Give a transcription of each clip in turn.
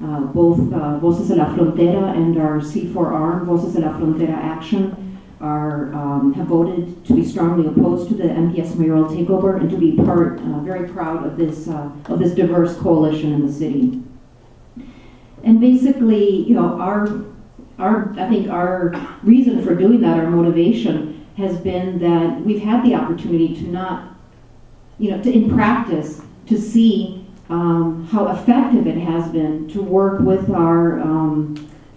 Both Voces de la Frontera and our C4R, Voces de la Frontera Action, have voted to be strongly opposed to the MPS Mayoral takeover and to be very proud of this diverse coalition in the city. And basically, you know, I think our reason for doing that, our motivation, has been that we've had the opportunity to not, you know, in practice, to see how effective it has been to work with our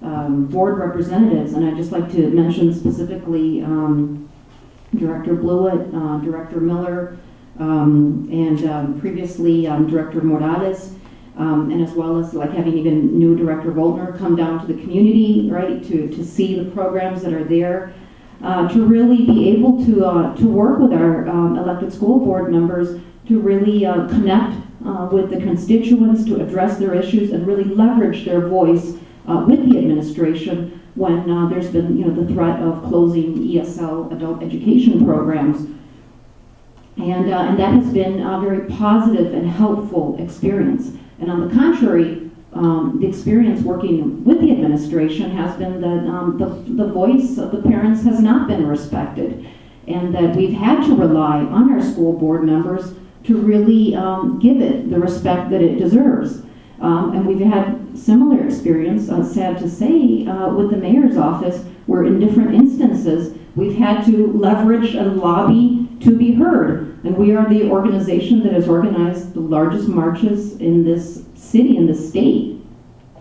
board representatives. And I'd just like to mention specifically Director Blewett, Director Miller, and previously Director Morales, and as well as like having even new Director Voltner come down to the community, right, to see the programs that are there, to really be able to work with our elected school board members to really connect with the constituents, to address their issues and really leverage their voice with the administration when there's been, you know, the threat of closing ESL adult education programs. And that has been a very positive and helpful experience. And on the contrary, the experience working with the administration has been that the voice of the parents has not been respected, and that we've had to rely on our school board members to really give it the respect that it deserves. And we've had similar experience, sad to say, with the mayor's office, where in different instances we've had to leverage and lobby to be heard. And we are the organization that has organized the largest marches in this city, in this state,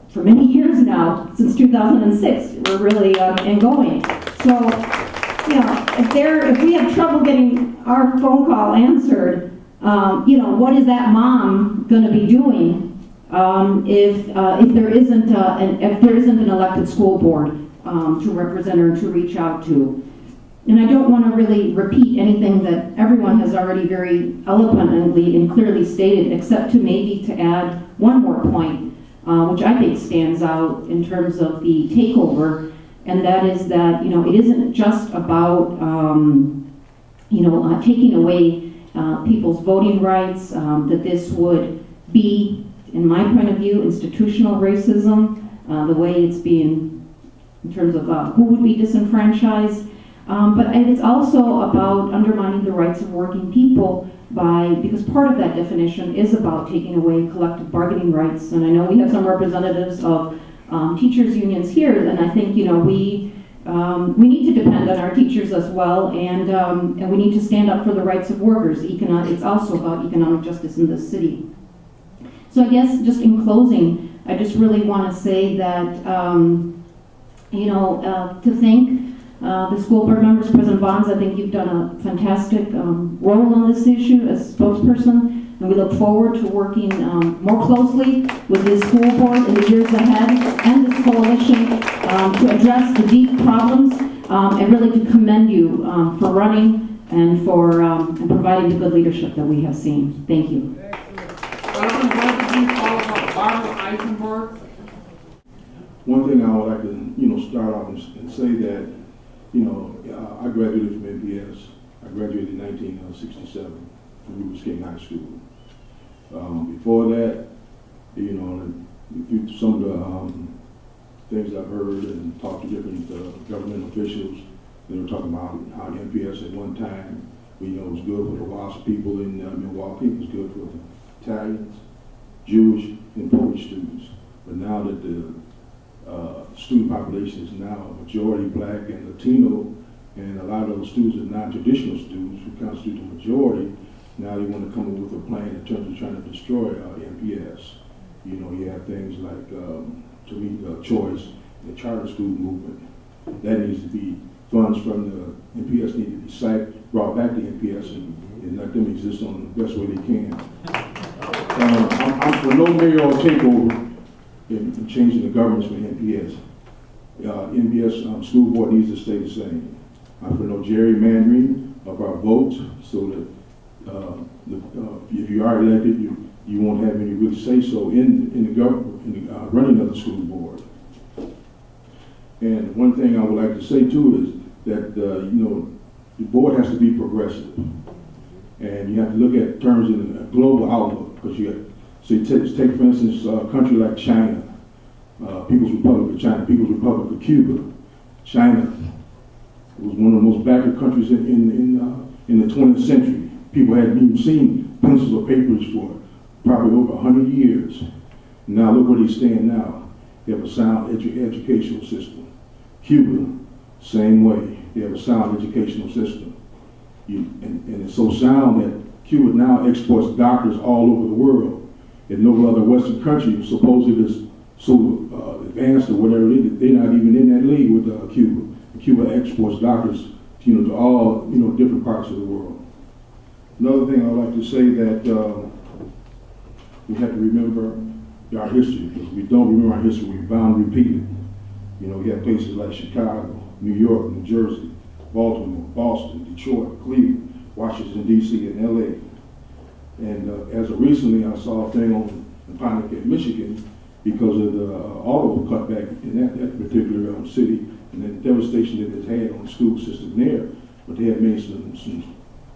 for many years now, since 2006. We're really ongoing. So, you know, if we have trouble getting our phone call answered, you know, what is that mom going to be doing if there isn't an elected school board to represent her and to reach out to? And I don't want to really repeat anything that everyone has already very eloquently and clearly stated, except to maybe to add one more point, which I think stands out in terms of the takeover, and that is that, you know, it isn't just about you know, taking away people's voting rights, that this would be, in my point of view, institutional racism, the way it's being in terms of who would be disenfranchised. But it's also about undermining the rights of working people because part of that definition is about taking away collective bargaining rights. And I know we have some representatives of teachers unions here, and I think, you know, we need to depend on our teachers as well, and we need to stand up for the rights of workers. It's also about economic justice in this city. So I guess just in closing, I just really want to say that, you know, to thank the school board members, President Bonds, I think you've done a fantastic role on this issue as spokesperson. And we look forward to working more closely with this school board in the years ahead and this coalition to address the deep problems and really to commend you for running and for and providing the good leadership that we have seen. Thank you. One thing I would like to, you know, start off and say that, you know, I graduated from MPS. I graduated in 1967 from Rufus King High School. Before that, you know, some of the things I've heard and talked to different government officials, they were talking about how MPS at one time, you know, was good for the WASP people in Milwaukee. It was good for the Italians, Jewish, and Polish students. But now that the student population is now majority black and Latino, and a lot of those students are non-traditional students who constitute the majority. Now they want to come up with a plan in terms of trying to destroy MPS. You know, you have things like, to me, choice, the charter school movement. That needs to be, funds from the MPS need to be brought back to MPS and let them exist on the best way they can. I'm for no mayoral takeover in changing the governance for MPS. MPS School Board needs to stay the same. I'm for no gerrymandering of our votes, so that if you are elected, you won't have any really say so in the running of the school board. And one thing I would like to say too is that you know, the board has to be progressive, and you have to look at terms in a global outlook, because you have, so take for instance a country like China. People's Republic of China, People's Republic of Cuba. China was one of the most backward countries in the 20th century. People hadn't even seen pencils or papers for probably over 100 years. Now look where they stand now. They have a sound educational system. Cuba, same way. They have a sound educational system. And it's so sound that Cuba now exports doctors all over the world. And no other Western country supposedly is so advanced or whatever, they're not even in that league with Cuba. Cuba exports doctors, to all, different parts of the world. Another thing I would like to say that we have to remember our history, because if we don't remember our history, we're bound to repeat it. We have places like Chicago, New York, New Jersey, Baltimore, Boston, Detroit, Cleveland, Washington, D.C., and L.A. And as of recently, I saw a thing on Pontiac, Michigan, because of the auto cutback in that particular city, and the devastation that it's had on the school system there. But they have made some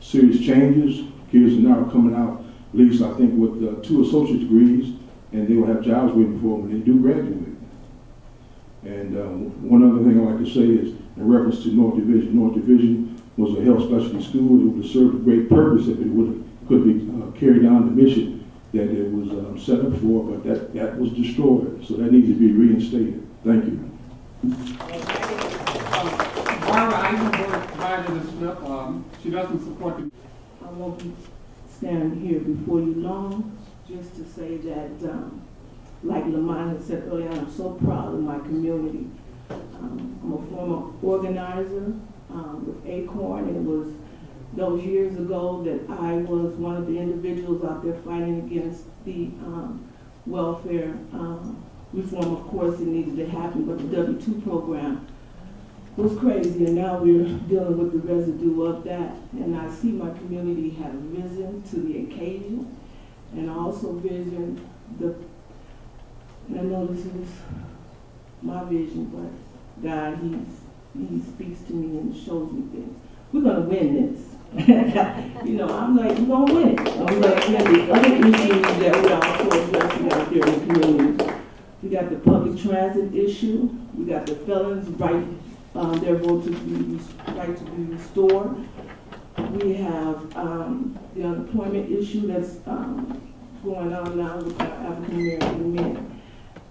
serious changes. Kids are now coming out, at least I think, with 2 associate degrees, and they will have jobs waiting for them when they do graduate. And one other thing I'd like to say is, in reference to North Division was a health specialty school. It would have served a great purpose if it could be carried on the mission that it was set up for, but that was destroyed. So that needs to be reinstated. Thank you. Barbara Eisenberg provided us with, she doesn't support the... I won't be standing here before you long, just to say that, like Lamont had said earlier, I'm so proud of my community. I'm a former organizer with Acorn, and it was those years ago that I was one of the individuals out there fighting against the welfare reform. Of course, it needed to happen, but the W-2 program was crazy, and now we're dealing with the residue of that. And I see my community have risen to the occasion, and also vision and I know this is my vision, but God, He speaks to me and shows me things. We're gonna win this. I'm like, we're gonna win it. I'm like, the other issues that we're also addressing out there in the community. We got the public transit issue. We got the felons' right, their right to be restored. We have the unemployment issue that's going on now with our African American men.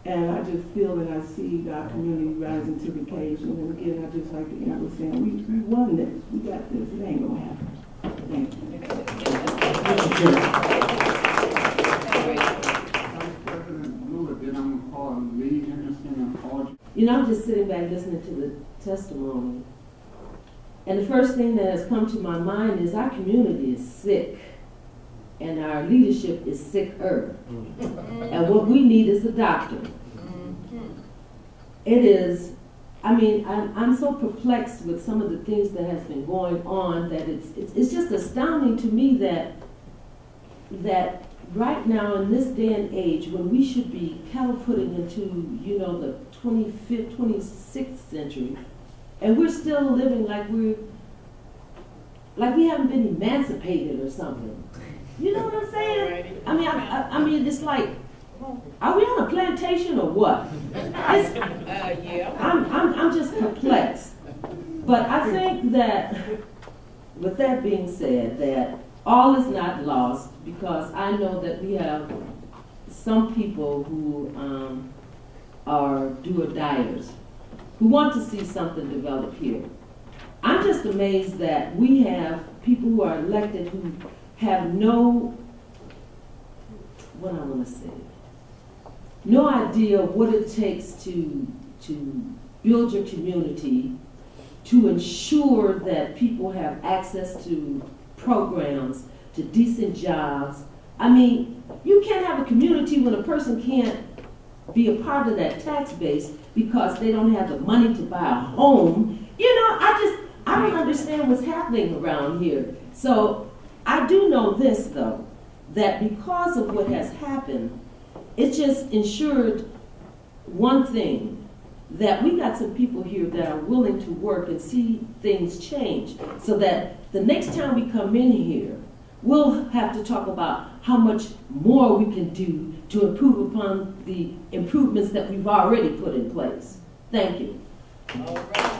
And I just feel and I see our community rising to the occasion. And again, I just like to end with saying, we won this. We got this. It ain't gonna happen. Thank you. President Lewis, then I'm gonna call Lee Henderson and call. I'm just sitting back listening to the testimony. And the first thing that has come to my mind is our community is sick. And our leadership is sicker. And what we need is a doctor. It is, I'm so perplexed with some of the things that has been going on that it's just astounding to me that right now in this day and age, when we should be catapulting into, the 25th, 26th century, and we're still living like we haven't been emancipated or something. You know what I'm saying? I mean, it's like, are we on a plantation or what? Yeah. I'm just perplexed. But I think that, with that being said, that all is not lost, because I know that we have some people who are do-or-diers, who want to see something develop here. I'm just amazed that we have people who are elected who have no idea what it takes to build your community, to ensure that people have access to programs, to decent jobs. You can't have a community when a person can't be a part of that tax base because they don't have the money to buy a home. I don't understand what's happening around here. So I do know this, though, that because of what has happened, it just ensured one thing, that we got some people here that are willing to work and see things change, so that the next time we come in here, we'll have to talk about how much more we can do to improve upon the improvements that we've already put in place. Thank you. All right.